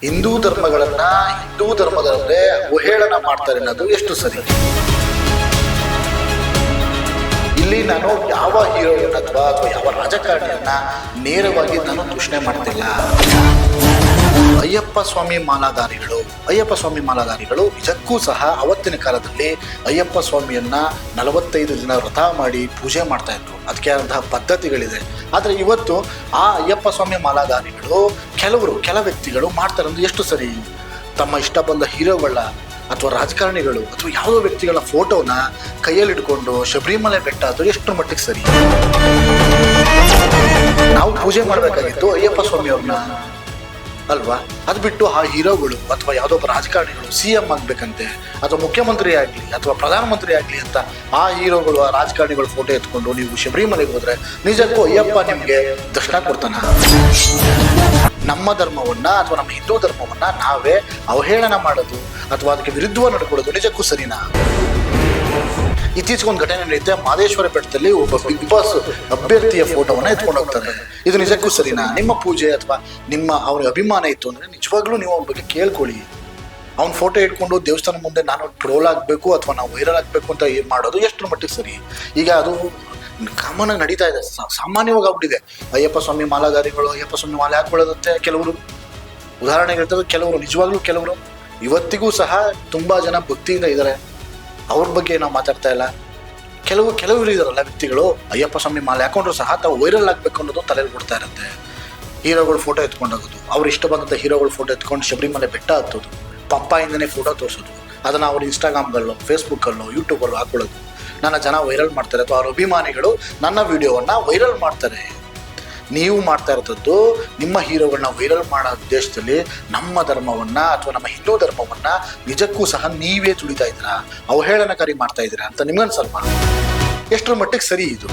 ಹಿಂದೂ ಧರ್ಮದಲ್ಲೇ ಅವಹೇಳನ ಮಾಡ್ತಾರೆ ಅನ್ನೋದು ಎಷ್ಟು ಸರಿ? ಇಲ್ಲಿ ನಾನು ಯಾವ ಹೀರೋಯಿನ್ ಅಥವಾ ಯಾವ ರಾಜಕಾರಣಿಯನ್ನ ನೇರವಾಗಿ ನಾನು ದೂಷಣೆ ಮಾಡ್ತಿಲ್ಲ. ಅಯ್ಯಪ್ಪ ಸ್ವಾಮಿ ಮಾಲಾಧಾರಿಗಳು ನಿಜಕ್ಕೂ ಸಹ ಅವತ್ತಿನ ಕಾಲದಲ್ಲಿ ಅಯ್ಯಪ್ಪ ಸ್ವಾಮಿಯನ್ನ 45 ದಿನ ವ್ರತ ಮಾಡಿ ಪೂಜೆ ಮಾಡ್ತಾ ಇದ್ರು. ಅದಕ್ಕೆ ಆದಂತಹ ಪದ್ಧತಿಗಳಿದೆ. ಆದರೆ ಇವತ್ತು ಆ ಅಯ್ಯಪ್ಪ ಸ್ವಾಮಿ ಮಾಲಾಧಾರಿಗಳು ಕೆಲ ವ್ಯಕ್ತಿಗಳು ಮಾಡ್ತಾರೆ ಅಂದ್ರೆ ಎಷ್ಟು ಸರಿ? ತಮ್ಮ ಇಷ್ಟ ಬಂದ ಹೀರೋಗಳ ಅಥವಾ ರಾಜಕಾರಣಿಗಳು ಅಥವಾ ಯಾವುದೋ ವ್ಯಕ್ತಿಗಳ ಫೋಟೋನ ಕೈಯಲ್ಲಿ ಇಟ್ಕೊಂಡು ಶಬರಿಮಲೆ ಬೆಟ್ಟ ಅದು ಎಷ್ಟರ ಮಟ್ಟಿಗೆ ಸರಿ? ನಾವು ಪೂಜೆ ಮಾಡಬೇಕಾಗಿತ್ತು ಅಯ್ಯಪ್ಪ ಸ್ವಾಮಿಯವ್ರನ್ನ ಅಲ್ವಾ? ಅದು ಬಿಟ್ಟು ಆ ಹೀರೋಗಳು ಅಥವಾ ಯಾವುದೊಬ್ಬ ರಾಜಕಾರಣಿಗಳು CM ಆಗ್ಬೇಕಂತೆ ಅಥವಾ ಮುಖ್ಯಮಂತ್ರಿ ಆಗಲಿ ಅಥವಾ ಪ್ರಧಾನಮಂತ್ರಿ ಆಗಲಿ ಅಂತ ಆ ಹೀರೋಗಳು ಆ ರಾಜಕಾರಣಿಗಳು ಫೋಟೋ ಎತ್ಕೊಂಡು ನೀವು ಶಬರಿಮಲೆಗೆ ಹೋದ್ರೆ ನಿಜಕ್ಕೂ ಅಯ್ಯಪ್ಪ ನಿಮಗೆ ದರ್ಶನ ಕೊಡ್ತಾನ? ನಮ್ಮ ಧರ್ಮವನ್ನ ಅಥವಾ ನಮ್ಮ ಹಿಂದೂ ಧರ್ಮವನ್ನ ನಾವೇ ಅವಹೇಳನ ಮಾಡೋದು ಅಥವಾ ಅದಕ್ಕೆ ವಿರುದ್ಧವಾಗಿ ನಡ್ಕೊಳ್ಳೋದು ನಿಜಕ್ಕೂ ಸರಿನಾ? ಇತ್ತೀಚೆಗೆ ಒಂದು ಘಟನೆ ನಡೆಯುತ್ತೆ. ಮಹದೇಶ್ವರ ಬೆಟ್ಟದಲ್ಲಿ ಒಬ್ಬ ಬಿಗ್ ಬಾಸ್ ಅಭ್ಯರ್ಥಿಯ ಫೋಟೋವನ್ನ ಎತ್ಕೊಂಡು ಹೋಗ್ತಾರೆ. ಇದು ನಿಜಕ್ಕೂ ಸರಿನಾ? ನಿಮ್ಮ ಪೂಜೆ ಅಥವಾ ಅವ್ರಿಗೆ ಅಭಿಮಾನ ಇತ್ತು ಅಂದ್ರೆ ನಿಜವಾಗ್ಲೂ ನೀವು ಅವ್ರ ಬಗ್ಗೆ ಕೇಳ್ಕೊಳ್ಳಿ. ಅವ್ನ ಫೋಟೋ ಇಟ್ಕೊಂಡು ದೇವಸ್ಥಾನ ಮುಂದೆ ನಾನು ಟ್ರೋಲ್ ಆಗಬೇಕು ಅಥವಾ ನಾವು ವೈರಲ್ ಆಗಬೇಕು ಅಂತ ಮಾಡೋದು ಎಷ್ಟರ ಮಟ್ಟಿಗೆ ಸರಿ? ಈಗ ಅದು ಕಾಮನ್ ಆಗಿ ನಡೀತಾ ಇದೆ, ಸಾಮಾನ್ಯವಾಗಿ ಆಗ್ಬಿಟ್ಟಿದೆ. ಅಯ್ಯಪ್ಪ ಸ್ವಾಮಿ ಮಾಲಾಧಾರಿಗಳು ಅಯ್ಯಪ್ಪ ಸ್ವಾಮಿ ಮಾಲೆ ಹಾಕೊಳ್ಳೋದಂತೆ ಕೆಲವರು ಉದಾಹರಣೆಗಳಿರ್ತವೆ. ಕೆಲವರು ಇವತ್ತಿಗೂ ಸಹ ತುಂಬಾ ಜನ ಭಕ್ತಿಯಿಂದ ಇದ್ದಾರೆ. ಅವ್ರ ಬಗ್ಗೆ ನಾವು ಮಾತಾಡ್ತಾ ಇಲ್ಲ. ಕೆಲವರು ಇದಾರಲ್ಲ ವ್ಯಕ್ತಿಗಳು ಅಯ್ಯಪ್ಪ ಸ್ವಾಮಿ ಮಾಲೆ ಹಾಕೊಂಡ್ರು ಸಹ ತಾವು ವೈರಲ್ ಆಗಬೇಕು ಅನ್ನೋದು ತಲೆಯಲ್ಲಿ ಕೊಡ್ತಾ ಇರುತ್ತೆ. ಹೀರೋಗಳು ಫೋಟೋ ಎತ್ಕೊಂಡೋಗೋದು, ಅವ್ರು ಇಷ್ಟ ಬಂದಂಥ ಹೀರೋಗಳು ಫೋಟೋ ಎತ್ಕೊಂಡು ಶಬರಿಮಲೆ ಬೆಟ್ಟ ಹತ್ತೋದು, ಪಂಪಾಯಿಂದನೇ ಫೋಟೋ ತೋರಿಸೋದು, ಅದನ್ನು ಅವ್ರ ಇನ್ಸ್ಟಾಗ್ರಾಮ್ಗಳಲ್ಲೋ ಫೇಸ್ಬುಕ್ಕಲ್ಲೋ ಯೂಟ್ಯೂಬಲ್ಲೋ ಹಾಕೊಳ್ಳೋದು, ನನ್ನ ಜನ ವೈರಲ್ ಮಾಡ್ತಾರೆ ಅಥವಾ ಅವ್ರ ಅಭಿಮಾನಿಗಳು ನನ್ನ ವಿಡಿಯೋವನ್ನು ವೈರಲ್ ಮಾಡ್ತಾರೆ. ನೀವು ಮಾಡ್ತಾ ಇರೋದು ನಿಮ್ಮ ಹೀರೋಗಳನ್ನ ವೈರಲ್ ಮಾಡೋ ಉದ್ದೇಶದಲ್ಲಿ ನಮ್ಮ ಧರ್ಮವನ್ನ ಅಥವಾ ನಮ್ಮ ಹಿಂದೂ ಧರ್ಮವನ್ನ ನಿಜಕ್ಕೂ ಸಹ ನೀವೇ ತುಳಿತಾ ಇದ್ದೀರಾ, ಅವಹೇಳನಕಾರಿ ಮಾಡ್ತಾ ಇದ್ದೀರಾ ಅಂತ ನಿಮ್ಗನ್ಸಲ್ವಾ? ಎಷ್ಟರ ಮಟ್ಟಿಗೆ ಸರಿ ಇದು?